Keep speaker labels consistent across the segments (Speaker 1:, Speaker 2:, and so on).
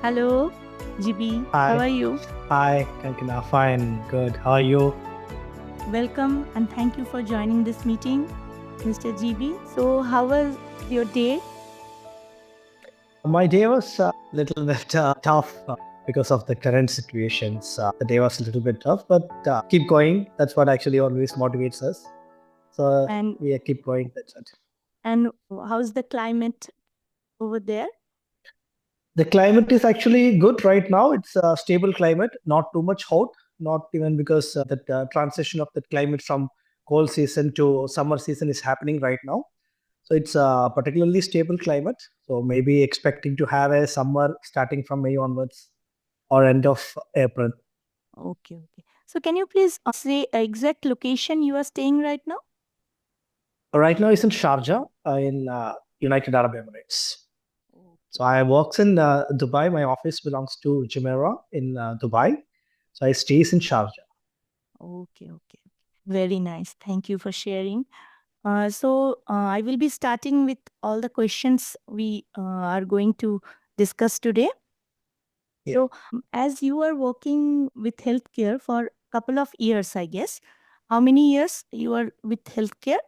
Speaker 1: Hello, Jibi. How
Speaker 2: Hi,
Speaker 1: are you?
Speaker 2: Kankana. Fine, good. How are you?
Speaker 1: Welcome and thank you for joining this meeting, Mr. Jibi. So, how was your day?
Speaker 2: My day was a little bit tough because of the current situations. The day was a little bit tough, but keep going. That's what actually always motivates us. So
Speaker 1: And
Speaker 2: we keep going. That's it.
Speaker 1: and how's the climate over there?
Speaker 2: The climate is actually good right now. It's a stable climate, not too much hot, not even because the transition of the climate from cold season to summer season is happening right now. So it's a particularly stable climate. So maybe expecting to have a summer starting from May onwards or end of April.
Speaker 1: Okay. So, can you please say exact location you are staying right now?
Speaker 2: Right now it's in Sharjah in United Arab Emirates. So I works in Dubai. My office belongs to Jumeirah in Dubai. So I stays in Sharjah.
Speaker 1: Okay. Very nice. Thank you for sharing. I will be starting with all the questions we are going to discuss today.
Speaker 2: Yeah.
Speaker 1: So, as you are working with healthcare for a couple of years, I guess, how many years you are with healthcare?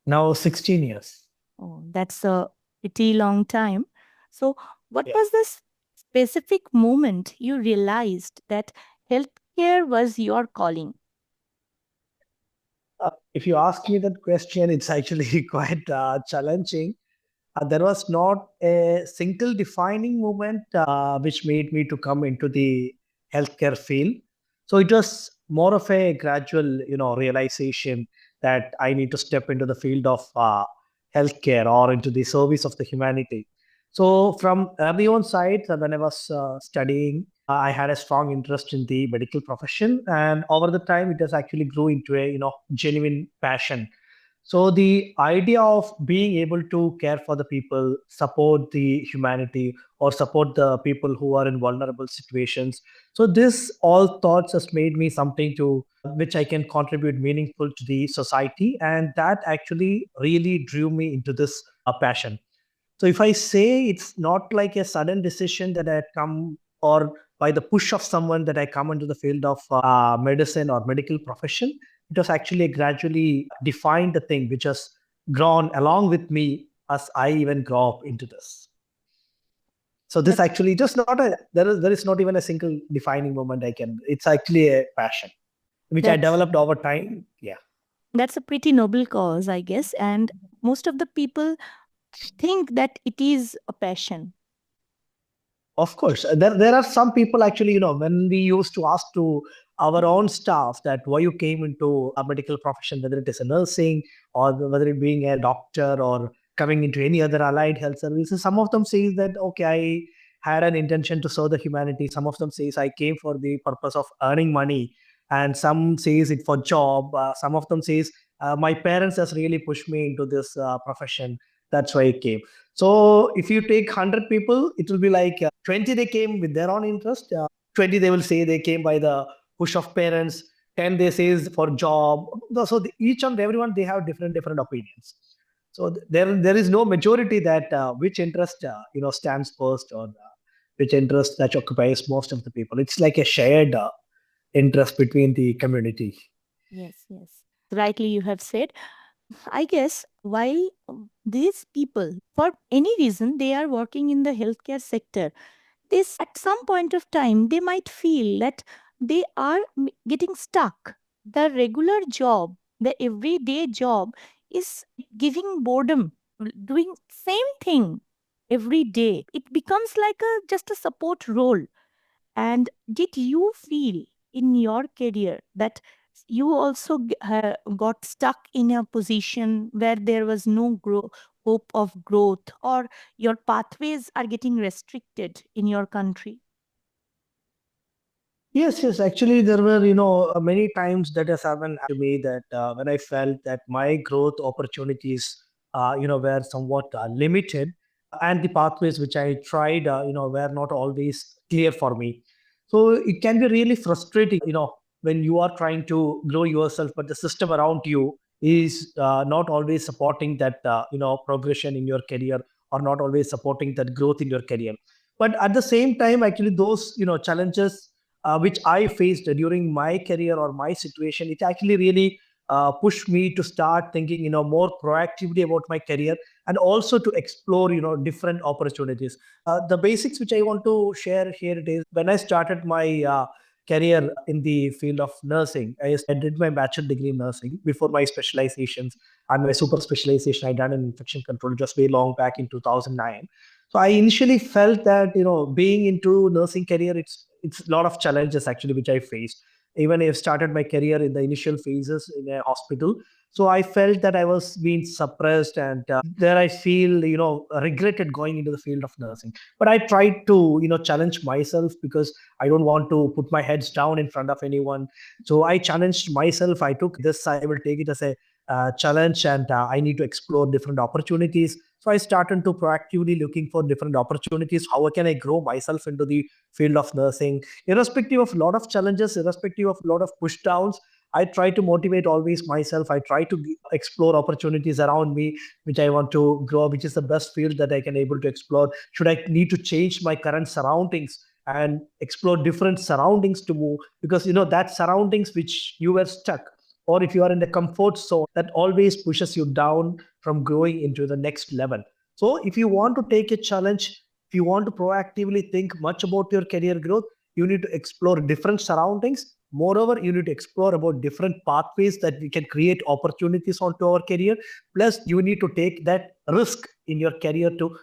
Speaker 2: Now 16 years.
Speaker 1: Oh, that's a pretty long time. So, what
Speaker 2: Yeah.
Speaker 1: was this specific moment you realized that healthcare was your calling?
Speaker 2: If you ask me that question, it's actually quite challenging. There was not a single defining moment which made me to come into the healthcare field. So it was more of a gradual, realization that I need to step into the field of healthcare or into the service of the humanity. So from early on side, when I was studying, I had a strong interest in the medical profession, and over the time, it has actually grew into a genuine passion. So the idea of being able to care for the people, support the humanity, or support the people who are in vulnerable situations. So this all thoughts has made me something to which I can contribute meaningful to the society, and that actually really drew me into this passion. So if I say it's not like a sudden decision that I come or by the push of someone that I come into the field of medicine or medical profession, it was actually a gradually defined thing which has grown along with me as I even grow up into this. So this
Speaker 1: That's
Speaker 2: actually just not a there is not even a single defining moment I can. It's actually a passion which I
Speaker 1: that's
Speaker 2: developed over time. Yeah.
Speaker 1: that's a pretty noble cause, I guess, and most of the people think that it is a passion.
Speaker 2: Of course, there are some people actually, when we used to ask to our own staff that why you came into a medical profession, whether it is a nursing or whether it being a doctor or coming into any other allied health services, some of them say that okay, I had an intention to serve the humanity. Some of them says I came for the purpose of earning money, and some says it for job. Some of them says my parents has really pushed me into this profession. That's why I came. So if you take 100 people, it will be like 20 they came with their own interest. 20 they will say they came by the push of parents. 10 they say is for job. So each and everyone they have different opinions. So there is no majority that which interest stands first or which interest that occupies most of the people. It's like a shared interest between the community.
Speaker 1: Yes. Rightly, you have said. I guess while these people, for any reason, they are working in the healthcare sector, this at some point of time they might feel that they are getting stuck. The regular job, the everyday job, is giving boredom. Doing same thing every day, it becomes like a just a support role. And did you feel in your career that you also got stuck in a position where there was no hope of growth, or your pathways are getting restricted in your country?
Speaker 2: Yes. Actually, there were, many times that has happened to me that when I felt that my growth opportunities, were somewhat limited, and the pathways which I tried, were not always clear for me. So it can be really frustrating, when you are trying to grow yourself, but the system around you is not always supporting that, progression in your career or not always supporting that growth in your career. But at the same time, actually, those challenges which I faced during my career or my situation, it actually really pushed me to start thinking more proactively about my career, and also to explore different opportunities. The basics which I want to share here, it is when I started my career in the field of nursing. I did my bachelor degree in nursing before my specializations, and my super specialization I done in infection control just way long back in 2009. So I initially felt that being into nursing career, it's a lot of challenges actually which I faced. Even I started my career in the initial phases in a hospital, so I felt that I was being suppressed, and there I feel regretted going into the field of nursing. But I tried to challenge myself, because I don't want to put my heads down in front of anyone. So I challenged myself. I took this. I will take it as a challenge, and I need to explore different opportunities. So I started to proactively looking for different opportunities. How can I grow myself into the field of nursing, irrespective of a lot of challenges, irrespective of a lot of push downs? I try to motivate always myself. I try to explore opportunities around me, which I want to grow, which is the best field that I can able to explore. Should I need to change my current surroundings and explore different surroundings to move? Because that surroundings which you were stuck, or if you are in the comfort zone, that always pushes you down from growing into the next level. So if you want to take a challenge, if you want to proactively think much about your career growth, you need to explore different surroundings. Moreover, you need to explore about different pathways that we can create opportunities onto our career. Plus, you need to take that risk in your career to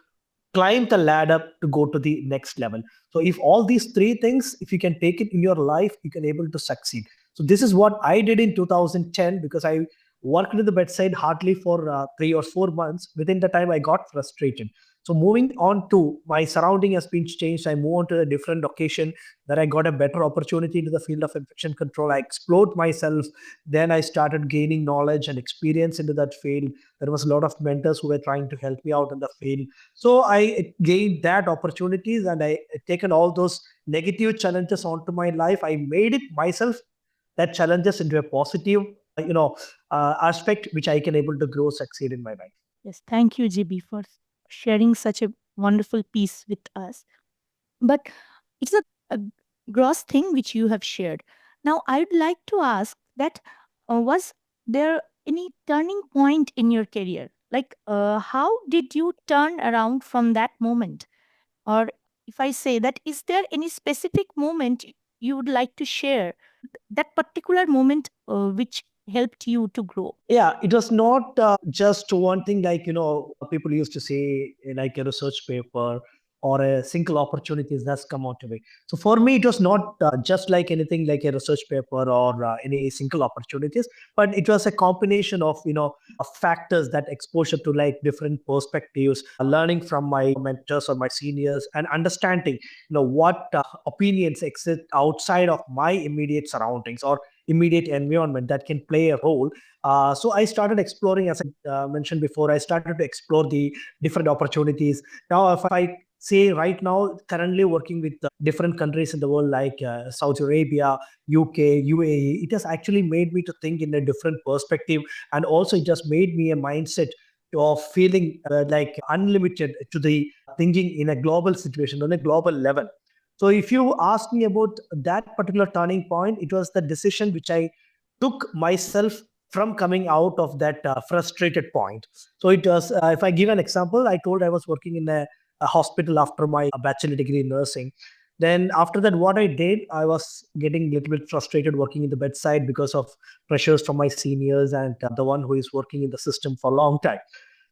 Speaker 2: climb the ladder to go to the next level. So if all these three things, if you can take it in your life, you can able to succeed. So this is what I did in 2010, because I worked at the bedside hardly for 3 or 4 months. Within the time, I got frustrated. So moving on to my surrounding has been changed. I moved on to a different location, where I got a better opportunity into the field of infection control. I explored myself. Then I started gaining knowledge and experience into that field. There was a lot of mentors who were trying to help me out in the field. So I gained that opportunities, and I taken all those negative challenges onto my life. I made it myself, that challenges, into a positive, aspect which I can able to grow, succeed in my life.
Speaker 1: Yes, thank you, Jibi, for sharing such a wonderful piece with us. But it's a gross thing which you have shared. Now, I'd like to ask that was there any turning point in your career? Like, how did you turn around from that moment? Or if I say that, is there any specific moment you would like to share? That particular moment which helped you to grow?
Speaker 2: Yeah, it was not just one thing, like people used to say, like a research paper or a single opportunities that's come out to me. So for me, it was not just like anything like a research paper or any single opportunities, but it was a combination of factors, that exposure to like different perspectives, learning from my mentors or my seniors, and understanding what opinions exist outside of my immediate surroundings or immediate environment that can play a role. So I started exploring, as I mentioned before, I started to explore the different opportunities. Now, if I say right now, currently working with different countries in the world, like Saudi Arabia, UK, UAE, it has actually made me to think in a different perspective. And also, it just made me a mindset of feeling like unlimited to the thinking in a global situation, on a global level. So if you ask me about that particular turning point, it was the decision which I took myself from coming out of that frustrated point. So it was, if I give an example, I told I was working in a hospital after my bachelor degree in nursing. Then after that, what I did, I was getting a little bit frustrated working in the bedside because of pressures from my seniors and the one who is working in the system for a long time.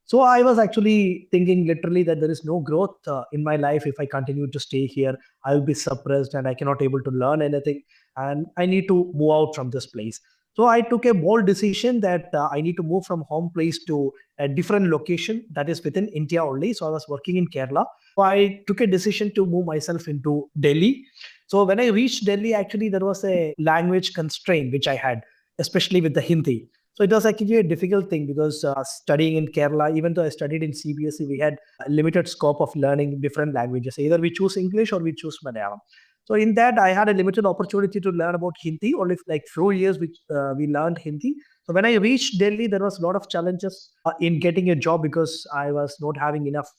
Speaker 2: So I was actually thinking literally that there is no growth in my life if I continue to stay here. I will be suppressed and I cannot able to learn anything, and I need to move out from this place. So I took a bold decision that I need to move from home place to a different location that is within India only. So I was working in Kerala. So I took a decision to move myself into Delhi. So when I reached Delhi, actually there was a language constraint which I had, especially with the Hindi. So it was actually a difficult thing, because studying in Kerala, even though I studied in CBSE, we had a limited scope of learning different languages. Either we choose English or we choose Malayalam. So in that, I had a limited opportunity to learn about Hindi. Only like few years which we learned Hindi. So when I reached Delhi, there was a lot of challenges in getting a job, because I was not having enough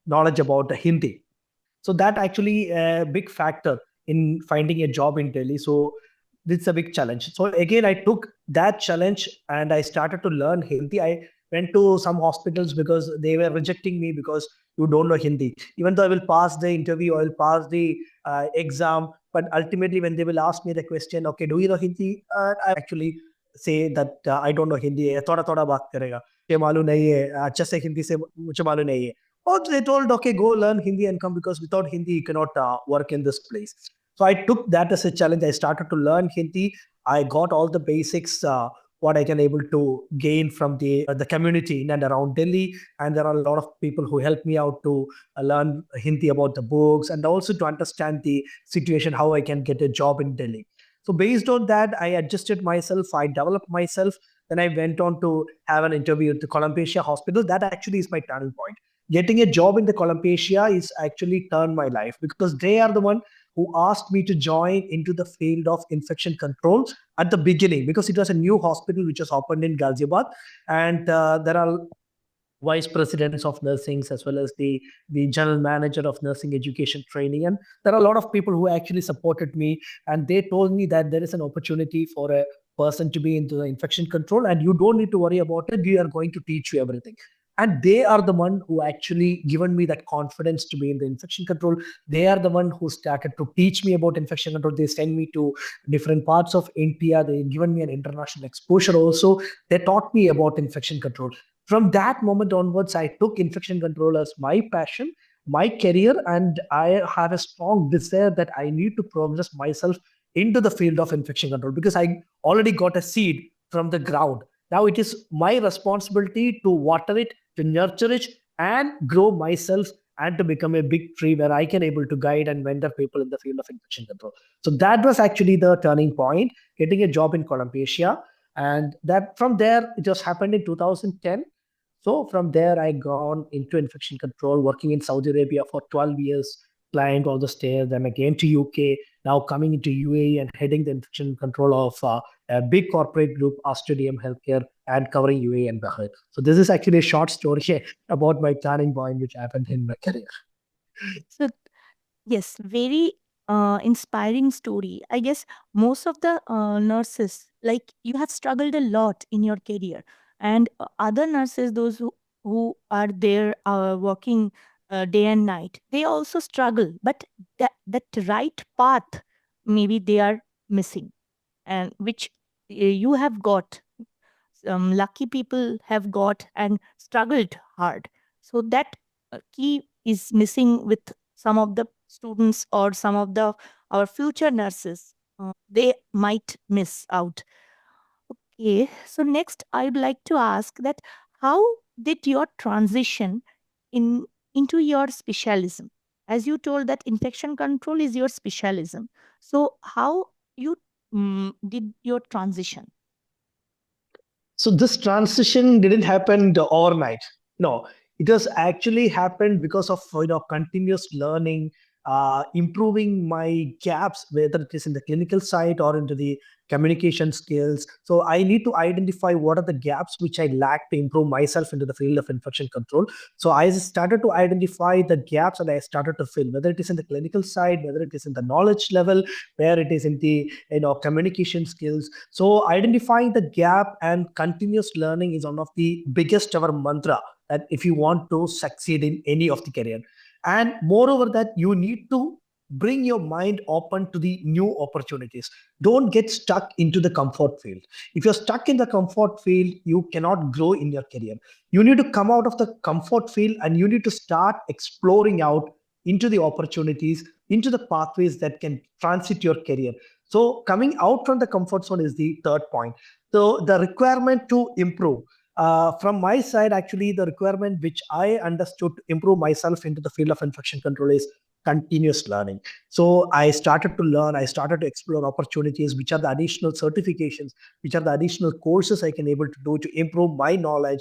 Speaker 2: knowledge about the Hindi. So that actually a big factor in finding a job in Delhi. So it's a big challenge. So again, I took that challenge and I started to learn Hindi. I went to some hospitals because they were rejecting me because you don't know Hindi. Even though I will pass the interview, I will pass the exam, but ultimately when they will ask me the question, okay, do you know Hindi? I actually say that I don't know Hindi. थोड़ा थोड़ा बात करेगा. मुझे मालूम नहीं है. अच्छे से हिंदी से मुझे मालूम नहीं है. Oh, they told, okay, go learn Hindi and come because without Hindi, you cannot work in this place. So I took that as a challenge. I started to learn Hindi. I got all the basics, what I can able to gain from the community in and around Delhi. And there are a lot of people who helped me out to learn Hindi about the books and also to understand the situation, how I can get a job in Delhi. So based on that, I adjusted myself. I developed myself. Then I went on to have an interview at the Columbia Hospital. That actually is my turning point. Getting a job in the Columbia is actually turned my life because they are the one who asked me to join into the field of infection control at the beginning because it was a new hospital which was opened in Ghaziabad, and there are vice presidents of nursing as well as the general manager of nursing education training, and there are a lot of people who actually supported me, and they told me that there is an opportunity for a person to be into the infection control and you don't need to worry about it, we are going to teach you everything. And they are the one who actually given me that confidence to be in the infection control. They are the one who started to teach me about infection control. They send me to different parts of India. They given me an international exposure also. They taught me about infection control. From that moment onwards, I took infection control as my passion, my career, and I have a strong desire that I need to progress myself into the field of infection control because I already got a seed from the ground. Now it is my responsibility to water it, to nurture it, and grow myself and to become a big tree where I can able to guide and mentor people in the field of infection control. So that was actually the turning point, getting a job in Columbia. And that from there, it just happened in 2010. So from there, I gone into infection control, working in Saudi Arabia for 12 years, climbed all the stairs, then again to UK, now coming into UAE and heading the infection control of a big corporate group, Australium Healthcare, and covering UAE and Bahrain. So this is actually a short story about my turning point, which happened in my career.
Speaker 1: So yes, very inspiring story. I guess most of the nurses, like you have struggled a lot in your career, and other nurses, those who are there working day and night, they also struggle. But that right path, maybe they are missing, and which you have got. Lucky people have got and struggled hard. So that key is missing with some of the students or some of the our future nurses. They might miss out. Okay, so next I'd like to ask that how did your transition in into your specialism? As you told that infection control is your specialism. So how you did your transition?
Speaker 2: So this transition didn't happen overnight. No, it has actually happened because of continuous learning, improving my gaps, whether it is in the clinical side or into the communication skills. So I need to identify what are the gaps which I lack to improve myself into the field of infection control. So I started to identify the gaps and I started to fill, whether it is in the clinical side, whether it is in the knowledge level, where it is in the communication skills. So identifying the gap and continuous learning is one of the biggest ever mantra that if you want to succeed in any of the career. And moreover that you need to bring your mind open to the new opportunities. Don't get stuck into the comfort field. If you're stuck in the comfort field, you cannot grow in your career. You need to come out of the comfort field and you need to start exploring out into the opportunities, into the pathways that can transit your career. So coming out from the comfort zone is the third point. So the requirement to improve. From my side, actually, the requirement which I understood to improve myself into the field of infection control is continuous learning. So I started to learn, I started to explore opportunities, which are the additional certifications, which are the additional courses I can able to do to improve my knowledge,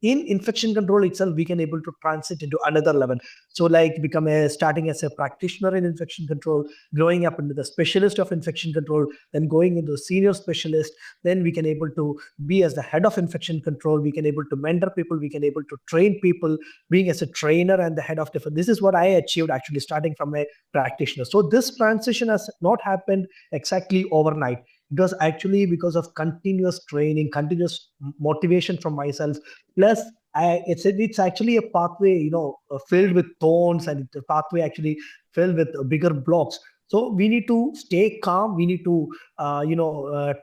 Speaker 2: in infection control itself, we can able to transit into another level. So like become a starting as a practitioner in infection control, growing up into the specialist of infection control, then going into senior specialist, then we can able to be as the head of infection control, we can able to mentor people, we can able to train people, being as a trainer and the head of different. This is what I achieved actually starting from a practitioner. So this transition has not happened exactly overnight. It was actually because of continuous training, continuous motivation from myself. Plus, it's actually a pathway, filled with thorns, and it's a pathway actually filled with bigger blocks. So we need to stay calm. We need to,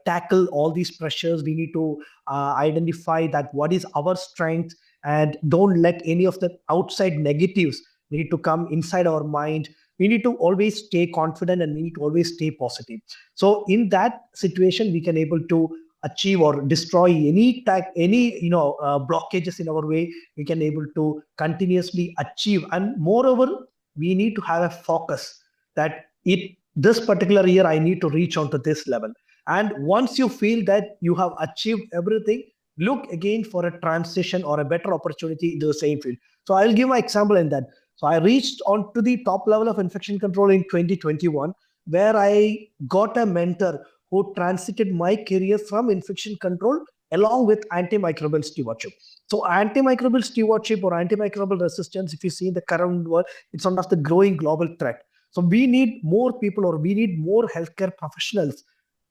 Speaker 2: tackle all these pressures. We need to identify that what is our strength, and don't let any of the outside negatives need to come inside our mind. We need to always stay confident, and we need to always stay positive. So in that situation, we can able to achieve or destroy any blockages in our way. We can able to continuously achieve, and moreover, we need to have a focus that it this particular year I need to reach on to this level. And once you feel that you have achieved everything, look again for a transition or a better opportunity into the same field. So I'll give my example in that. So I reached on to the top level of infection control in 2021, where I got a mentor who transited my career from infection control along with antimicrobial stewardship. So antimicrobial stewardship or antimicrobial resistance, if you see in the current world, it's one of the growing global threat. So we need more people, or we need more healthcare professionals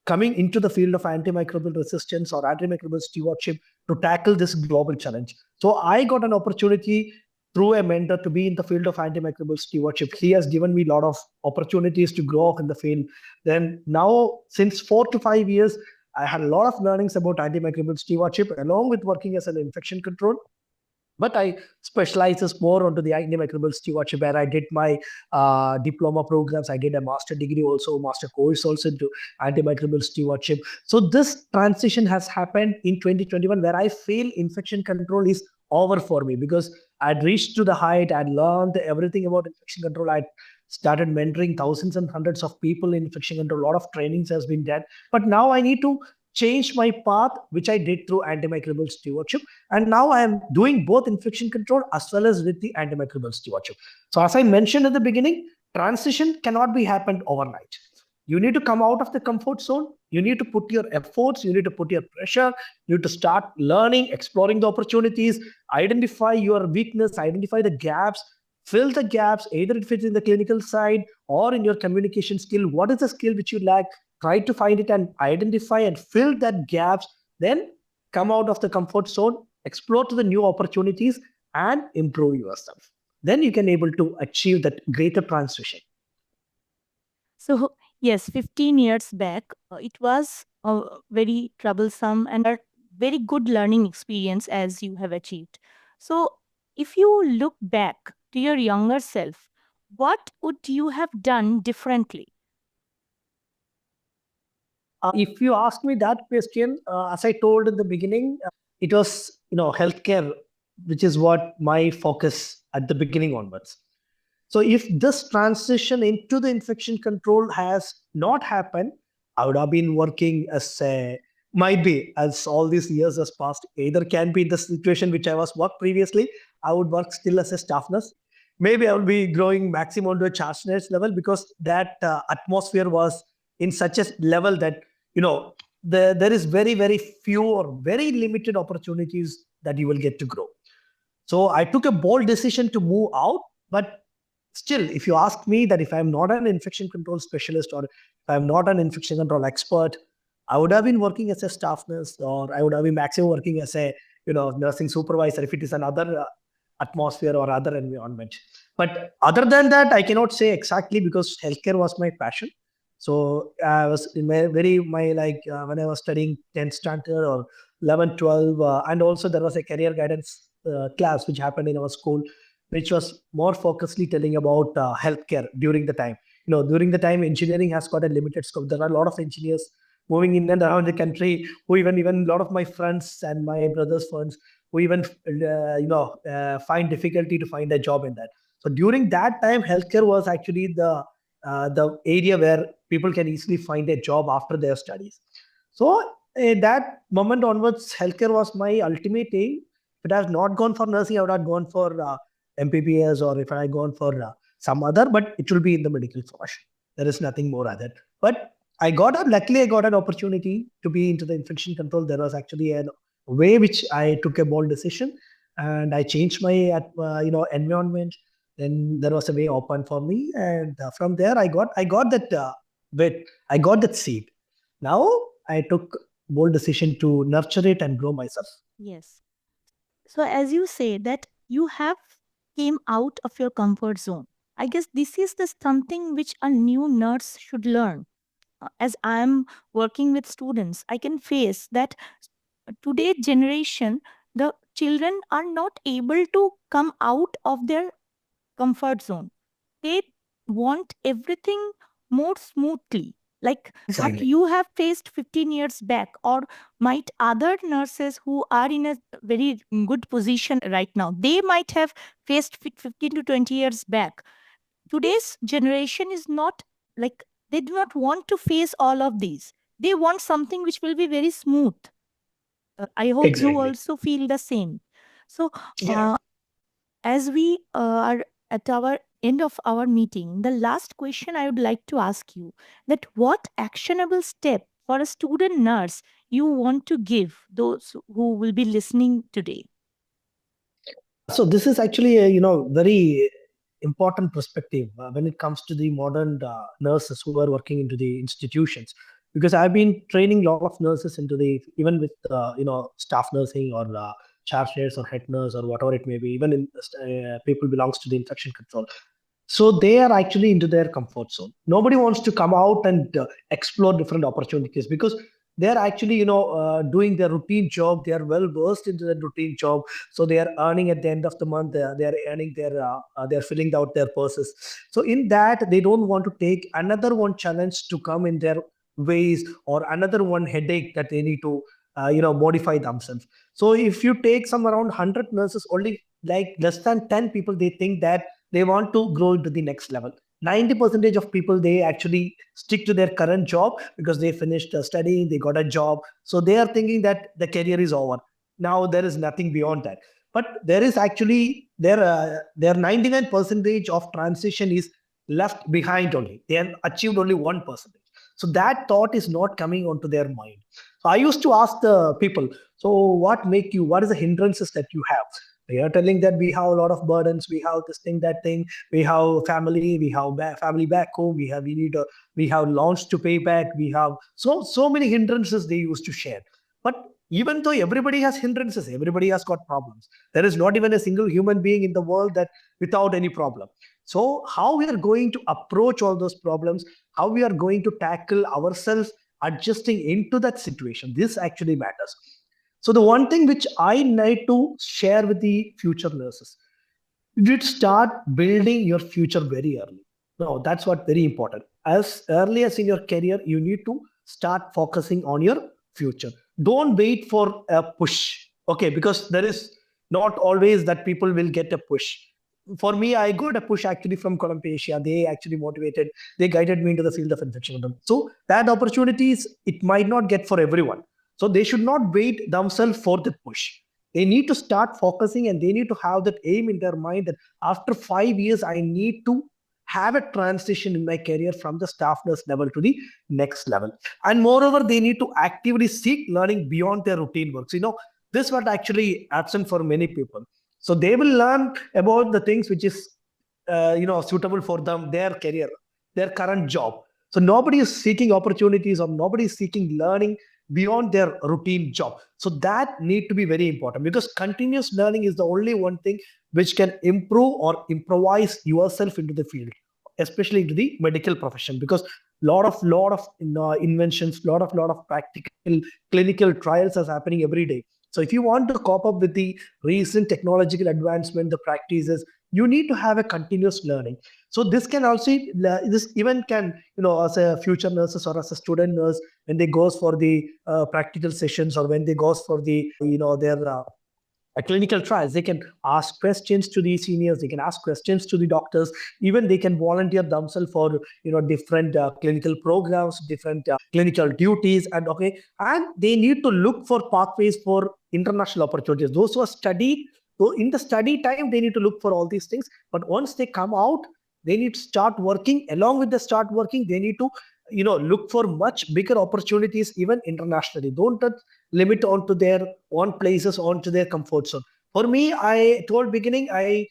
Speaker 2: coming into the field of antimicrobial resistance or antimicrobial stewardship to tackle this global challenge. So I got an opportunity through a mentor to be in the field of antimicrobial stewardship. He has given me a lot of opportunities to grow up in the field. Then now, since 4 to 5 years, I had a lot of learnings about antimicrobial stewardship along with working as an infection control. But I specializes more onto the antimicrobial stewardship, where I did my diploma programs. I did a master degree also, master course also into antimicrobial stewardship. So this transition has happened in 2021, where I feel infection control is over for me, because I'd reached to the height, I'd learned everything about infection control. I started mentoring thousands and hundreds of people in infection control. A lot of trainings has been done, but now I need to change my path, which I did through antimicrobial stewardship. And now I am doing both infection control as well as with the antimicrobial stewardship. So as I mentioned at the beginning, transition cannot be happened overnight. You need to come out of the comfort zone. You need to put your efforts. You need to put your pressure. You need to start learning, exploring the opportunities, identify your weakness, identify the gaps, fill the gaps, either if it's in the clinical side or in your communication skill. What is the skill which you lack? Try to find it and identify and fill that gaps. Then come out of the comfort zone, explore to the new opportunities, and improve yourself. Then you can able to achieve that greater transition.
Speaker 1: So, yes, 15 years back, it was a very troublesome and a very good learning experience as you have achieved. So, if you look back to your younger self, what would you have done differently?
Speaker 2: If you ask me that question, as I told in the beginning, it was healthcare, which is what my focus at the beginning onwards. So if this transition into the infection control has not happened, I would have been working as a, might be, as all these years has passed, either can be the situation which I was worked previously, I would work still as a staff nurse. Maybe I will be growing maximum to a charge nurse level, because that atmosphere was in such a level that, there is very, very few or very limited opportunities that you will get to grow. So I took a bold decision to move out. But still, if you ask me that if I'm not an infection control specialist, or if I'm not an infection control expert, I would have been working as a staff nurse, or I would have been maximum working as a nursing supervisor if it is another atmosphere or other environment. But other than that, I cannot say exactly, because healthcare was my passion. So I was in my very my like when I was studying 10th standard or 11, 12, and also there was a career guidance class which happened in our school, which was more focusedly telling about healthcare during the time. During the time, engineering has got a limited scope. There are a lot of engineers moving in and around the country, who even a lot of my friends and my brother's friends, who even find difficulty to find a job in that. So during that time, healthcare was actually the area where people can easily find a job after their studies. So that moment onwards, healthcare was my ultimate aim. If it has not gone for nursing, I would have gone for MPBS, or if I had gone for some other, but it will be in the medical profession. There is nothing more other. But luckily, I got an opportunity to be into the infection control. There was actually a way which I took a bold decision, and I changed my environment. Then there was a way open for me, and from there I got that bit. I got that seed. Now I took bold decision to nurture it and grow myself.
Speaker 1: Yes. So as you say that you have came out of your comfort zone. I guess this is the something which a new nurse should learn. As I am working with students, I can face that today generation, the children are not able to come out of their comfort zone. They want everything more smoothly, like what
Speaker 2: Exactly.
Speaker 1: you have faced 15 years back, or might other nurses who are in a very good position right now, they might have faced 15 to 20 years back. Today's generation is not like, they do not want to face all of these. They want something which will be very smooth. I hope you
Speaker 2: Exactly.
Speaker 1: also feel the same. So,
Speaker 2: Yeah.
Speaker 1: uh, as we are at our end of our meeting, the last question I would like to ask you, that what actionable step for a student nurse you want to give those who will be listening today?
Speaker 2: So this is actually a very important perspective when it comes to the modern nurses who are working into the institutions, because I've been training a lot of nurses into the, even with staff nursing, or charge nurse or head nurse or whatever it may be, even in people belongs to the infection control. So they are actually into their comfort zone. Nobody wants to come out and explore different opportunities, because they are actually doing their routine job. They are well versed into their routine job, so they are earning at the end of the month. They are earning their they are filling out their purses. So in that, they don't want to take another one challenge to come in their ways, or another one headache that they need to modify themselves. So if you take some around 100 nurses, only like less than 10 people, they think that they want to grow into the next level. 90% of people, they actually stick to their current job, because they finished studying, they got a job, so they are thinking that the career is over. Now there is nothing beyond that. But there is actually their 99 percentage of transition is left behind. Only they have achieved only 1%. So that thought is not coming onto their mind. So I used to ask the people, so what is the hindrances that you have? They are telling that we have a lot of burdens, we have this thing, that thing, we have family, we have family back home, we have loans to pay back, we have so many hindrances they used to share. But even though everybody has hindrances, everybody has got problems. There is not even a single human being in the world that without any problem. So how we are going to approach all those problems, how we are going to tackle ourselves adjusting into that situation, this actually matters. So the one thing which I need to share with the future nurses, you did start building your future very early. No, that's what very important. As early as in your career, you need to start focusing on your future. Don't wait for a push. Okay, because there is not always that people will get a push. For me, I got a push actually from Columbia Asia. They actually motivated, they guided me into the field of infection control. So that opportunities, it might not get for everyone. So they should not wait themselves for the push. They need to start focusing, and they need to have that aim in their mind that after 5 years, I need to have a transition in my career from the staff nurse level to the next level. And moreover, they need to actively seek learning beyond their routine works. This what actually absent for many people. So they will learn about the things which is suitable for them, their career, their current job. So nobody is seeking opportunities, or nobody is seeking learning beyond their routine job. So that need to be very important, because continuous learning is the only one thing which can improve or improvise yourself into the field, especially into the medical profession, because lot of inventions, lot of practical clinical trials are happening every day. So if you want to cope up with the recent technological advancement, the practices, you need to have a continuous learning. So this can also, this even can, as a future nurses or as a student nurse, when they goes for the practical sessions, or when they goes for the their clinical trials, they can ask questions to the seniors, they can ask questions to the doctors, even they can volunteer themselves for different clinical programs, different clinical duties, and okay, and they need to look for pathways for international opportunities. Those who are studied, so in the study time, they need to look for all these things. But once they come out, they need to start working. Along with the start working, they need to look for much bigger opportunities even internationally. Don't limit onto their own places, onto their comfort zone. For me, I told beginning, I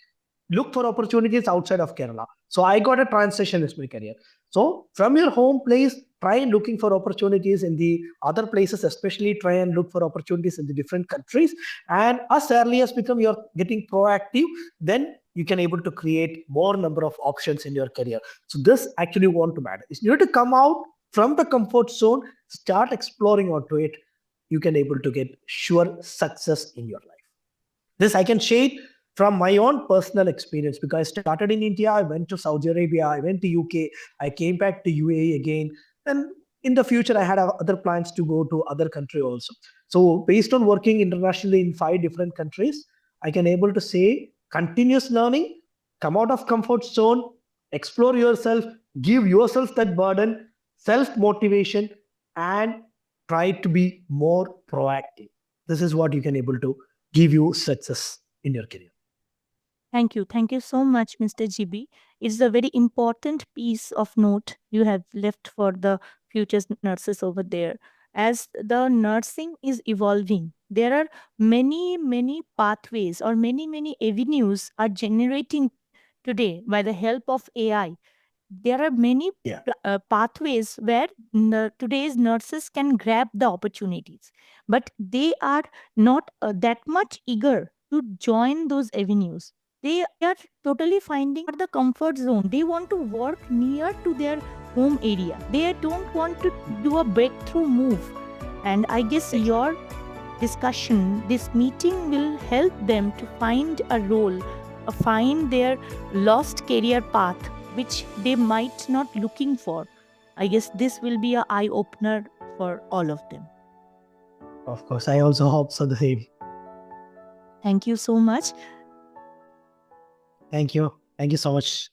Speaker 2: look for opportunities outside of Kerala. So I got a transition in my career. So from your home place, try and looking for opportunities in the other places, especially try and look for opportunities in the different countries. And as early as become you're getting proactive, then you can able to create more number of options in your career. So this actually want to matter. You need to come out from the comfort zone, start exploring onto it. You can able to get sure success in your life. This I can share from my own personal experience because I started in India, I went to Saudi Arabia, I went to UK, I came back to UAE again, and in the future I had other plans to go to other country also. So based on working internationally in 5 different countries, I can able to say continuous learning, come out of comfort zone, explore yourself, give yourself that burden, self motivation, and try to be more proactive. This is what you can able to give you success in your career.
Speaker 1: Thank you. Thank you so much, Mr. Jibi. It's a very important piece of note you have left for the future nurses over there. As the nursing is evolving, there are many, many pathways or many, many avenues are generating today by the help of AI. There are many
Speaker 2: Yeah.
Speaker 1: pathways where today's nurses can grab the opportunities, but they are not that much eager to join those avenues. They are totally finding the comfort zone. They want to work near to their home area. They don't want to do a breakthrough move. And I guess your discussion, this meeting will help them to find a role, find their lost career path, which they might not looking for. I guess this will be a eye opener for all of them.
Speaker 2: Of course, I also hope so the same.
Speaker 1: Thank you so much.
Speaker 2: Thank you. Thank you so much.